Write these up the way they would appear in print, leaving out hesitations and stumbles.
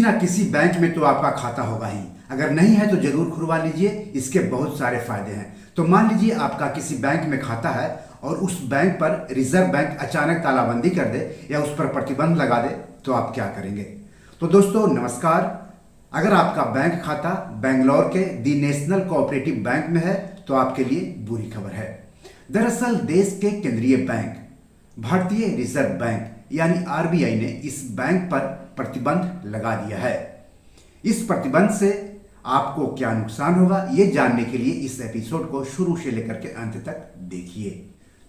ना किसी बैंक में तो आपका खाता होगा ही। अगर नहीं है तो जरूर खुलवा लीजिए, इसके बहुत सारे फायदे हैं। तो मान लीजिए आपका किसी बैंक में खाता है और उस बैंक पर रिजर्व बैंक अचानक तालाबंदी कर दे या उस पर प्रतिबंध लगा दे, तो आप क्या करेंगे? तो दोस्तों नमस्कार। अगर आपका बैंक खाता बेंगलोर के दी नेशनल कोऑपरेटिव बैंक में है तो आपके लिए बुरी खबर है। दरअसल देश के केंद्रीय बैंक भारतीय रिजर्व बैंक यानी आरबीआई ने इस बैंक पर प्रतिबंध लगा दिया है। इस प्रतिबंध से आपको क्या नुकसान होगा, ये जानने के लिए इस एपिसोड को शुरू से लेकर के अंत तक देखिए।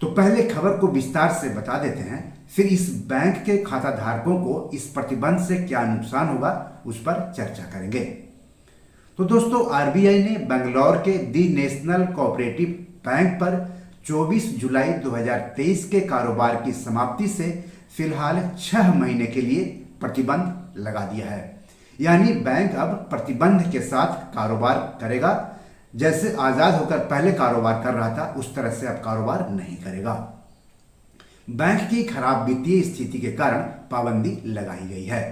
तो पहले खबर को विस्तार से बता देते हैं, फिर इस बैंक के खाता धारकों को इस प्रतिबंध से क्या नुकसान होगा उस पर चर्चा करेंगे। तो दोस्तों, आरबीआई ने बेंगलोर के दी नेशनल कोऑपरेटिव बैंक पर 24 जुलाई 2023 के कारोबार की समाप्ति से फिलहाल 6 महीने के लिए प्रतिबंध लगा दिया है। यानी बैंक अब प्रतिबंध के साथ कारोबार करेगा। जैसे आजाद होकर पहले कारोबार कर रहा था उस तरह से अब कारोबार नहीं करेगा। बैंक की खराब वित्तीय स्थिति के कारण पाबंदी लगाई गई है।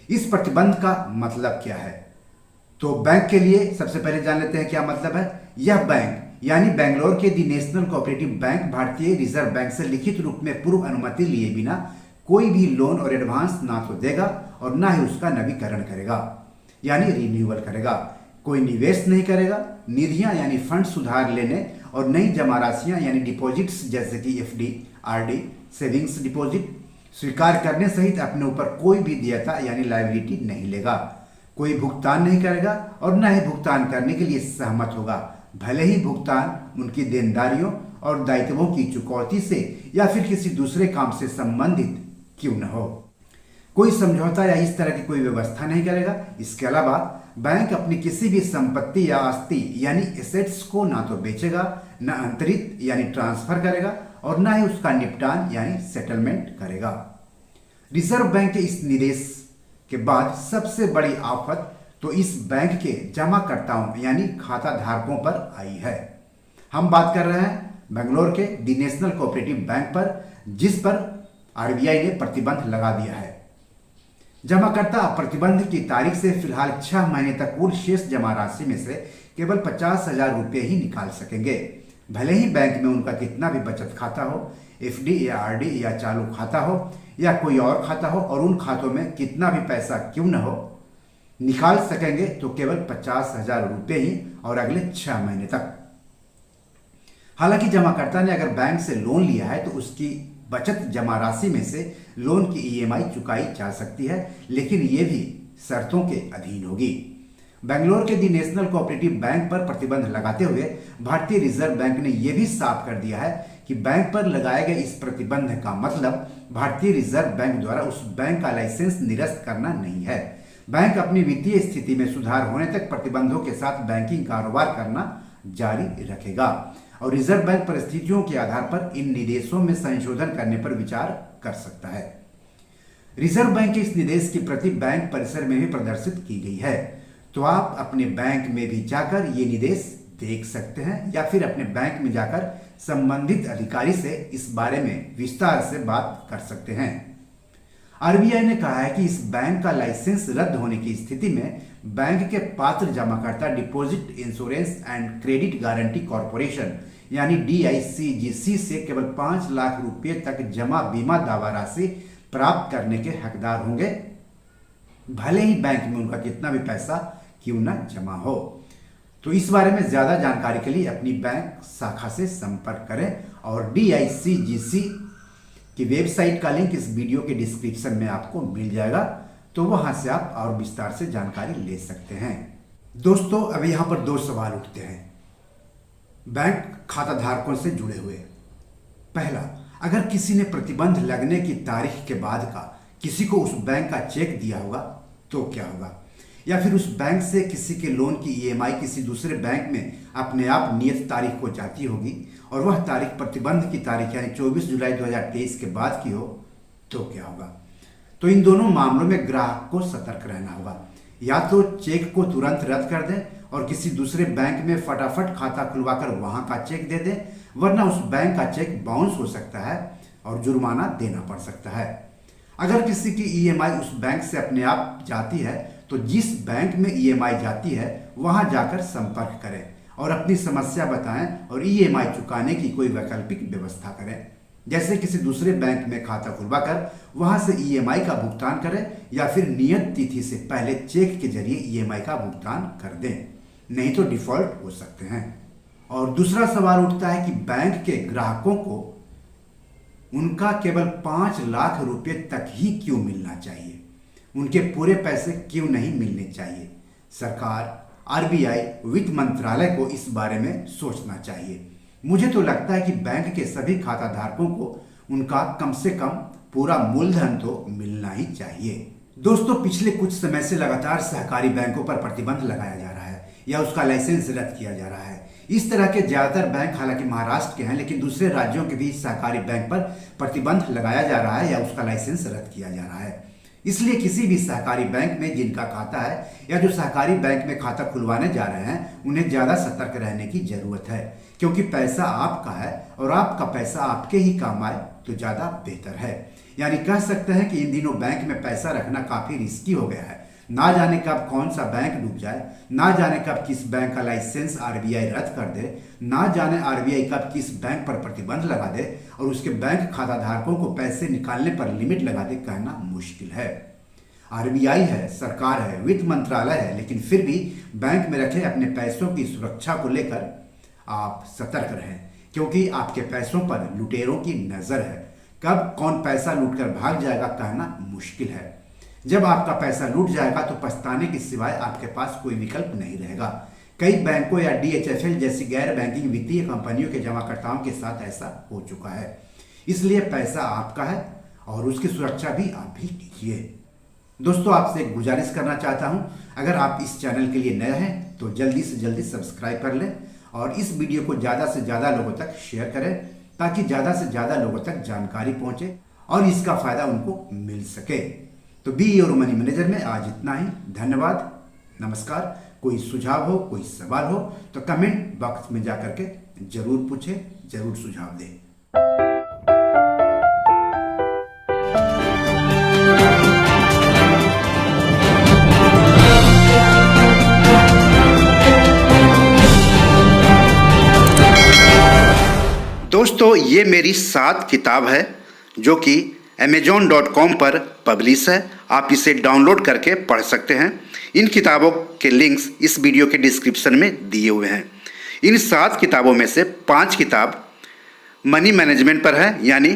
इस प्रतिबंध का मतलब क्या है? तो बैंक के लिए सबसे पहले जान लेते हैं क्या मतलब है। यह बैंक यानी बेंगलोर के दी नेशनल कोऑपरेटिव बैंक भारतीय रिजर्व बैंक से लिखित रूप में पूर्व अनुमति लिए बिना कोई भी लोन और एडवांस ना तो देगा और ना ही उसका नवीकरण करेगा यानी रिन्यूअल करेगा। कोई निवेश नहीं करेगा। निधियां यानी फंड सुधार लेने और नई जमा राशियां यानी डिपॉजिट्स जैसे कि एफडी, आरडी, सेविंग्स डिपॉजिट स्वीकार करने सहित अपने ऊपर कोई भी देयता यानी लायबिलिटी नहीं लेगा। कोई भुगतान नहीं करेगा और न ही भुगतान करने के लिए सहमत होगा, भले ही भुगतान उनकी देनदारियों और दायित्वों की चुकौती से या फिर किसी दूसरे काम से संबंधित क्यों न हो। कोई समझौता या इस तरह की कोई व्यवस्था नहीं करेगा। इसके अलावा बैंक अपनी किसी भी संपत्ति या आस्ति यानी एसेट्स को ना तो बेचेगा, न अंतरित यानी ट्रांसफर करेगा और न ही उसका निपटान यानी सेटलमेंट करेगा। रिजर्व बैंक के इस निर्देश के बाद सबसे बड़ी आफत तो इस बैंक के जमाकर्ताओं यानी खाता धारकों पर आई है। हम बात कर रहे हैं बेंगलोर के दी नेशनल कोऑपरेटिव बैंक पर, जिस पर आरबीआई ने प्रतिबंध लगा दिया है। जमाकर्ता प्रतिबंध की तारीख से फिलहाल 6 महीने तक कुल शेष जमा राशि में से केवल 50,000 रुपये ही निकाल सकेंगे, भले ही बैंक में उनका कितना भी बचत खाता हो, एफडी या आरडी या चालू खाता हो या कोई और खाता हो, और उन खातों में कितना भी पैसा क्यों न हो, निकाल सकेंगे तो केवल 50,000 रुपये ही और अगले 6 महीने तक। हालांकि जमाकर्ता ने अगर बैंक से लोन लिया है तो उसकी बचत जमा राशि में से लोन की ईएमआई चुकाई जा सकती है, लेकिन ये भी शर्तों के अधीन होगी। बेंगलोर के दी नेशनल कोऑपरेटिव बैंक पर प्रतिबंध लगाते हुए भारतीय रिजर्व बैंक ने यह भी साफ कर दिया है कि बैंक पर लगाए गए इस प्रतिबंध का मतलब भारतीय रिजर्व बैंक द्वारा उस बैंक का लाइसेंस निरस्त करना नहीं है। बैंक अपनी वित्तीय स्थिति में सुधार होने तक प्रतिबंधों के साथ बैंकिंग कारोबार करना जारी रखेगा और रिजर्व बैंक परिस्थितियों के आधार पर इन निर्देशों में संशोधन करने पर विचार कर सकता है। रिजर्व बैंक के इस निर्देश की प्रति बैंक परिसर में भी प्रदर्शित की गई है, तो आप अपने बैंक में भी जाकर ये निर्देश देख सकते हैं या फिर अपने बैंक में जाकर संबंधित अधिकारी से इस बारे में विस्तार से बात कर सकते हैं। आरबीआई ने कहा है कि इस बैंक का लाइसेंस रद्द होने की स्थिति में बैंक के पात्र जमाकर्ता deposit insurance and credit guarantee corporation यानी डीआईसीजीसी से केवल 5 लाख रुपए तक जमा बीमा दावा राशि प्राप्त करने के हकदार होंगे, भले ही बैंक में उनका कितना भी पैसा क्यों न जमा हो। तो इस बारे में ज्यादा जानकारी के लिए अपनी बैंक शाखा से संपर्क करें और डीआईसीजीसी की वेबसाइट का लिंक इस वीडियो के डिस्क्रिप्शन में आपको मिल जाएगा, तो वहां से आप और विस्तार से जानकारी ले सकते हैं। दोस्तों, अब यहां पर 2 सवाल उठते हैं बैंक खाता धारकों से जुड़े हुए। पहला, अगर किसी ने प्रतिबंध लगने की तारीख के बाद का किसी को उस बैंक का चेक दिया होगा तो क्या होगा, या फिर उस बैंक से किसी के लोन की ईएमआई किसी दूसरे बैंक में अपने आप नियत तारीख को जाती होगी और वह तारीख प्रतिबंध की तारीख यानी 24 जुलाई 2023 के बाद की हो तो क्या होगा। तो इन दोनों मामलों में ग्राहक को सतर्क रहना होगा। या तो चेक को तुरंत रद्द कर दें और किसी दूसरे बैंक में फटाफट खाता खुलवाकर वहां का चेक दे दें, वरना उस बैंक का चेक बाउंस हो सकता है और जुर्माना देना पड़ सकता है। अगर किसी की ईएमआई उस बैंक से अपने आप जाती है तो जिस बैंक में ईएमआई जाती है वहां जाकर संपर्क करें और अपनी समस्या बताएं और ईएमआई चुकाने की कोई वैकल्पिक व्यवस्था करें। जैसे किसी दूसरे बैंक में खाता खुलवाकर वहां से ईएमआई का भुगतान करें या फिर नियत तिथि से पहले चेक के जरिए ईएमआई का भुगतान कर दें, नहीं तो डिफॉल्ट हो सकते हैं। और दूसरा सवाल उठता है कि बैंक के ग्राहकों को उनका केवल 5 लाख रुपए तक ही क्यों मिलना चाहिए, उनके पूरे पैसे क्यों नहीं मिलने चाहिए। सरकार, आरबीआई, वित्त मंत्रालय को इस बारे में सोचना चाहिए। मुझे तो लगता है कि बैंक के सभी खाता धारकों को उनका कम से कम पूरा मूलधन तो मिलना ही चाहिए। दोस्तों, पिछले कुछ समय से लगातार सहकारी बैंकों पर प्रतिबंध लगाया जा रहा है या उसका लाइसेंस रद्द किया जा रहा है। इस तरह के ज्यादातर बैंक हालांकि महाराष्ट्र के हैं, लेकिन दूसरे राज्यों के भी सहकारी बैंक पर प्रतिबंध लगाया जा रहा है या उसका लाइसेंस रद्द किया जा रहा है। इसलिए किसी भी सहकारी बैंक में जिनका खाता है या जो सहकारी बैंक में खाता खुलवाने जा रहे हैं, उन्हें ज्यादा सतर्क रहने की जरूरत है, क्योंकि पैसा आपका है और आपका पैसा आपके ही काम आए तो ज्यादा बेहतर है। यानी कह सकते हैं कि इन दिनों बैंक में पैसा रखना काफी रिस्की हो गया है। ना जाने कब कौन सा बैंक डूब जाए, ना जाने कब किस बैंक का लाइसेंस आरबीआई रद्द कर दे, ना जाने आरबीआई कब किस बैंक पर प्रतिबंध लगा दे और उसके बैंक खाता धारकों को पैसे निकालने पर लिमिट लगा दे, कहना मुश्किल है। आरबीआई है, सरकार है, वित्त मंत्रालय है, लेकिन फिर भी बैंक में रखे अपने पैसों की सुरक्षा को लेकर आप सतर्क रहें, क्योंकि आपके पैसों पर लुटेरों की नजर है। कब कौन पैसा लूटकर भाग जाएगा कहना मुश्किल है। जब आपका पैसा लूट जाएगा तो पछताने के सिवाय आपके पास कोई विकल्प नहीं रहेगा। कई बैंकों या डीएचएफएल जैसी गैर बैंकिंग वित्तीय कंपनियों के जमाकर्ताओं के साथ ऐसा हो चुका है। इसलिए पैसा आपका है और उसकी सुरक्षा भी आप ही कीजिए। दोस्तों, आपसे एक गुजारिश करना चाहता हूं, अगर आप इस चैनल के लिए नए हैं तो जल्दी से जल्दी सब्सक्राइब कर लें और इस वीडियो को ज़्यादा से ज़्यादा लोगों तक शेयर करें, ताकि ज़्यादा से ज़्यादा लोगों तक जानकारी पहुंचे और इसका फायदा उनको मिल सके। तो बी योर मनी मैनेजर में आज इतना ही। धन्यवाद, नमस्कार। कोई सुझाव हो, कोई सवाल हो तो कमेंट बॉक्स में जाकर के जरूर पूछें, जरूर सुझाव दें। दोस्तों, ये मेरी 7 किताब है जो कि amazon.com पर पब्लिश है। आप इसे डाउनलोड करके पढ़ सकते हैं। इन किताबों के लिंक्स इस वीडियो के डिस्क्रिप्शन में दिए हुए हैं। इन 7 किताबों में से 5 किताब मनी मैनेजमेंट पर है, यानी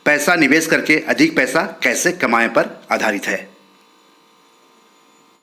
पैसा निवेश करके अधिक पैसा कैसे कमाएं पर आधारित है।